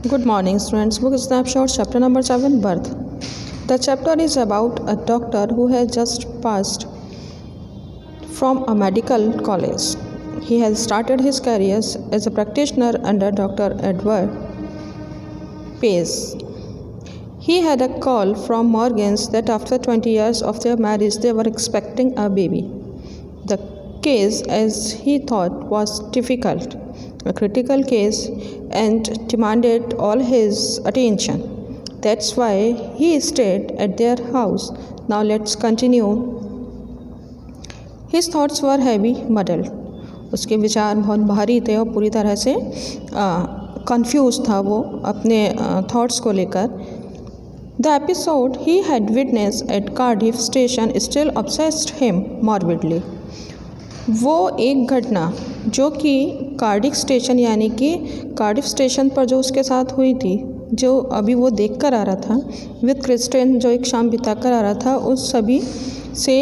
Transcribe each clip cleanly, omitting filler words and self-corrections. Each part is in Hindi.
Good morning, students. Book snapshot, chapter number 7, Birth. The chapter is about a doctor who has just passed from a medical college. He has started his career as a practitioner under Dr. Edward Pace. He had a call from Morgans that after 20 years of their marriage, they were expecting a baby. The case, as he thought, was difficult, a critical case, and demanded all his attention. That's why he stayed at their house. Now let's continue. His thoughts were heavy, muddled. उसके विचार बहुत भारी थे और पूरी तरह से कंफ्यूज था वो अपने थॉट्स को लेकर. The episode he had witnessed at Cardiff station still obsessed him morbidly. वो एक घटना जो कि कार्डिफ स्टेशन यानी कि कार्डिफ स्टेशन पर जो उसके साथ हुई थी, जो अभी वो देख कर आ रहा था विद क्रिस्टिन, जो एक शाम बिता कर आ रहा था, उस सभी से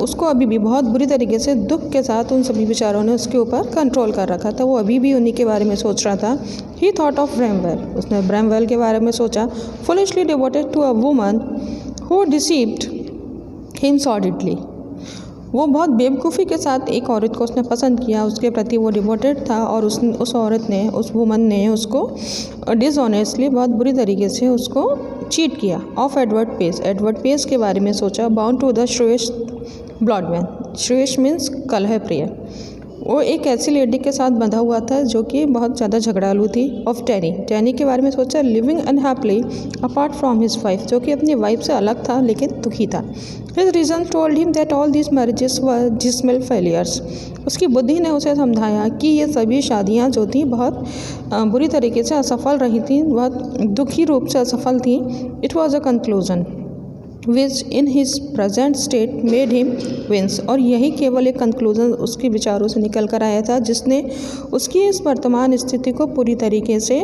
उसको अभी भी बहुत बुरी तरीके से दुख के साथ उन सभी विचारों ने उसके ऊपर कंट्रोल कर रखा था. वो अभी भी उन्हीं के बारे में सोच रहा था. He thought of Bramwell. उसने ब्रैमवेल के बारे में सोचा. Foolishly devoted to a woman who deceived him sordidly. वो बहुत बेवकूफ़ी के साथ एक औरत को उसने पसंद किया, उसके प्रति वो डिवोटेड था और उस औरत ने, उस वुमन ने उसको डिसऑनेस्टली बहुत बुरी तरीके से उसको चीट किया. Of Edward Pace. Edward Pace के बारे में सोचा. Bound to the shrewish Blodman. Shrewish means कलह प्रिय. वो एक ऐसी लेडी के साथ बंधा हुआ था जो कि बहुत ज़्यादा झगड़ालू थी. ऑफ टैनी. टैनी के बारे में सोचा. Living unhappily apart from his wife. जो कि अपनी वाइफ से अलग था लेकिन दुखी था. His reason told him that all these marriages were dismal failures. उसकी बुद्धि ने उसे समझाया कि ये सभी शादियाँ जो थी बहुत बुरी तरीके से असफल रही थी, बहुत दुखी रूप से असफल थी. It was a conclusion which in his present state made him wince. और यही केवल एक कंक्लूजन उसके विचारों से निकल कर आया था जिसने उसकी इस वर्तमान स्थिति को पूरी तरीके से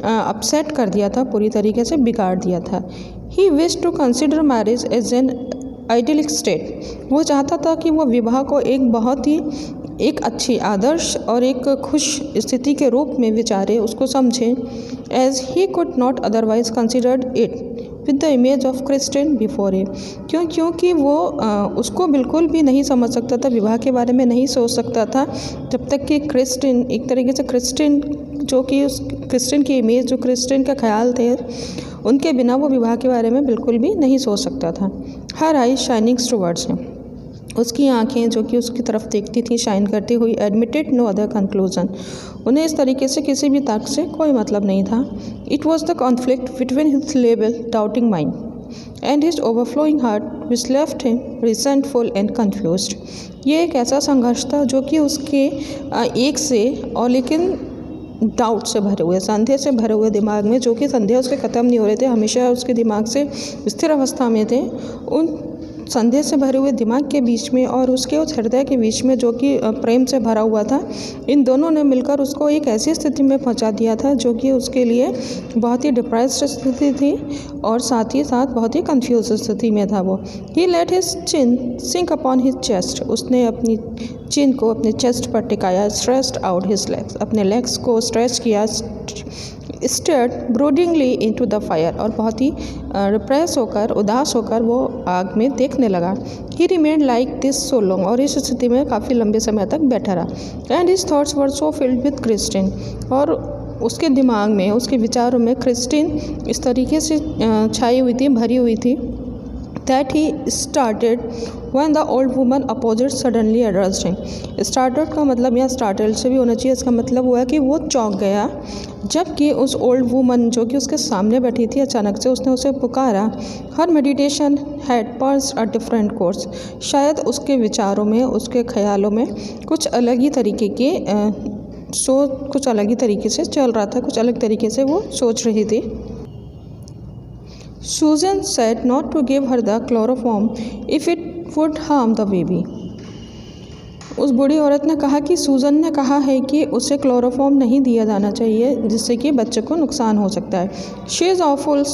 अपसेट कर दिया था, पूरी तरीके से बिगाड़ दिया था. He wish to consider marriage as an idyllic state. वो चाहता था कि वो विवाह को एक बहुत ही एक अच्छी आदर्श और एक खुश स्थिति के रूप में विचारे, उसको समझे. As he could not otherwise considered it with the image of Christine before him. क्योंकि वो उसको बिल्कुल भी नहीं समझ सकता था, विवाह के बारे में नहीं सोच सकता था जब तक कि क्रिस्टिन, एक तरीके से क्रिस्टिन जो कि उस क्रिस्टिन की इमेज, जो क्रिस्टिन का ख्याल थे, उनके बिना वो विवाह के बारे में बिल्कुल भी नहीं सोच सकता था. हर आई शाइनिंग टुवर्ड्स हिम. उसकी आंखें जो कि उसकी तरफ देखती थी शाइन करती हुई. Admitted no other conclusion. उन्हें इस तरीके से किसी भी तर्क से कोई मतलब नहीं था. It was the conflict between his label doubting mind and his overflowing heart which left him resentful and confused. ये एक ऐसा संघर्ष था जो कि उसके एक से और लेकिन डाउट से भरे हुए, संदेह से भरे हुए दिमाग में, जो कि संदेह उसके ख़त्म नहीं हो रहे थे, हमेशा उसके दिमाग से स्थिर अवस्था में थे. उन संदेह से भरे हुए दिमाग के बीच में और उसके उस हृदय के बीच में जो कि प्रेम से भरा हुआ था, इन दोनों ने मिलकर उसको एक ऐसी स्थिति में पहुंचा दिया था जो कि उसके लिए बहुत ही डिप्रेस्ड स्थिति थी और साथ ही साथ बहुत ही कंफ्यूज स्थिति में था वो. He let his chin sink upon his chest. उसने अपनी चिन को अपने चेस्ट पर टिकाया. Stretched out his legs. अपने लेग्स को स्ट्रेच किया. Stared broodingly into the fire. और बहुत ही रिप्रेस होकर, उदास होकर वो आग में देखने लगा. ही remained like this so long. और इस स्थिति में काफ़ी लंबे समय तक बैठा रहा. And his thoughts were so filled with Christine. और उसके दिमाग में, उसके विचारों में क्रिस्टिन इस तरीके से छाई हुई थी, भरी हुई थी. That he started when the old woman opposite suddenly addressed him. Started का मतलब यहाँ startled से भी होना चाहिए. इसका मतलब हुआ कि वो चौंक गया जबकि उस ओल्ड वुमन जो कि उसके सामने बैठी थी, अचानक से उसने उसे पुकारा. Her meditation had pursued a different course. शायद उसके विचारों में, उसके ख्यालों में कुछ अलग ही तरीके के कुछ अलग ही तरीके से चल रहा था, कुछ अलग तरीके से वो सोच रही थी. Susan said not to give her the chloroform if it would harm the baby. उस बूढ़ी औरत ने कहा कि सूजन ने कहा है कि उसे क्लोरोफॉर्म नहीं दिया जाना चाहिए जिससे कि बच्चे को नुकसान हो सकता है. She is awful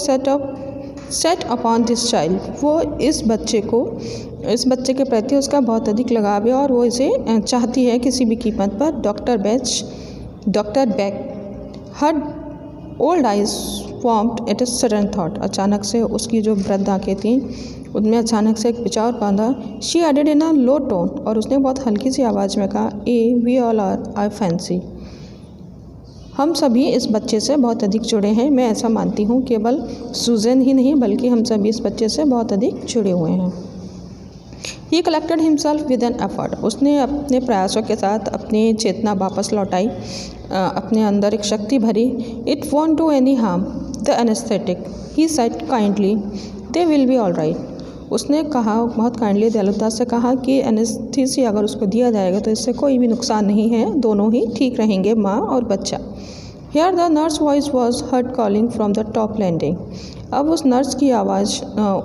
set upon this child. वो इस बच्चे के प्रति उसका बहुत अधिक लगाव है और वो इसे चाहती है किसी भी कीमत पर. Doctor Beck. Her old eyes formed at a sudden thought. अचानक से उसकी जो वृद्ध आंखें थीं उनमें अचानक से एक विचार बांधा। She added in a low tone, और उसने बहुत हल्की सी आवाज़ में कहा, we all are I fancy. हम सभी इस बच्चे से बहुत अधिक जुड़े हैं। मैं ऐसा मानती हूँ, केवल सूजन ही नहीं बल्कि हम सभी इस बच्चे से बहुत अधिक जुड़े हुए हैं। ही collected himself with an effort. उसने अपने प्रयासों के साथ अपनी चेतना वापस लौटाई, अपने अंदर एक शक्ति भरी। It won't do any harm the anaesthetic, he said kindly, they will be all right. उसने कहा, बहुत काइंडली दयालुता से कहा कि एनेस्थीसिया अगर उसको दिया जाएगा तो इससे कोई भी नुकसान नहीं है, दोनों ही ठीक रहेंगे, माँ और बच्चा। Here the nurse voice was heard calling from the top landing. अब उस नर्स की आवाज़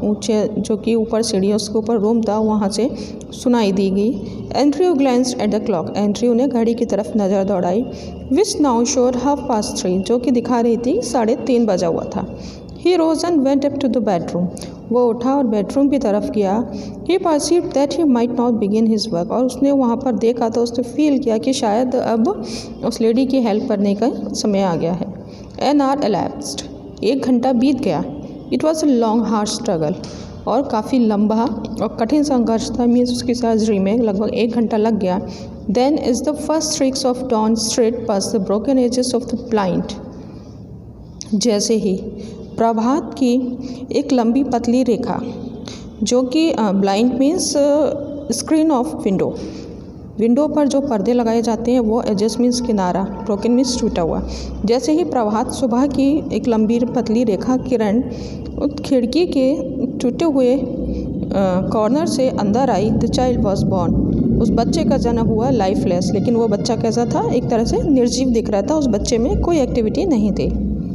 ऊंचे, जो कि ऊपर सीढ़ियों के ऊपर रूम था, वहाँ से सुनाई दी गई। Andrew glanced at the clock. Andrew ने घड़ी की तरफ नज़र दौड़ाई। विच नाउ शोर 3:30, जो कि दिखा रही थी 3:30 बजा हुआ था। He rose and went up to the bedroom. वो उठा और बेडरूम की तरफ गया। He perceived that he might not begin his work. और उसने वहाँ पर देखा तो उसने फील किया कि शायद अब उस लेडी की हेल्प करने का समय आ गया है। एन आवर elapsed, 1 घंटा बीत गया। It was a long hard struggle, और काफ़ी लंबा और कठिन संघर्ष था। मीन्स उसकी सर्जरी में लगभग 1 घंटा लग गया। Then is the first streaks of dawn straight pass the broken edges of the blind. जैसे ही प्रभात की एक लंबी पतली रेखा, जो कि blind means screen of window पर जो पर्दे लगाए जाते हैं वो एजेस मीन्स किनारा, ब्रोकन मीन्स टूटा हुआ। जैसे ही प्रभात सुबह की एक लंबी पतली रेखा किरण उस खिड़की के टूटे हुए कॉर्नर से अंदर आई, द चाइल्ड वॉज बॉर्न। उस बच्चे का जन्म हुआ लाइफलेस। लेकिन वो बच्चा कैसा था? एक तरह से निर्जीव दिख रहा था। उस बच्चे में कोई एक्टिविटी नहीं थी।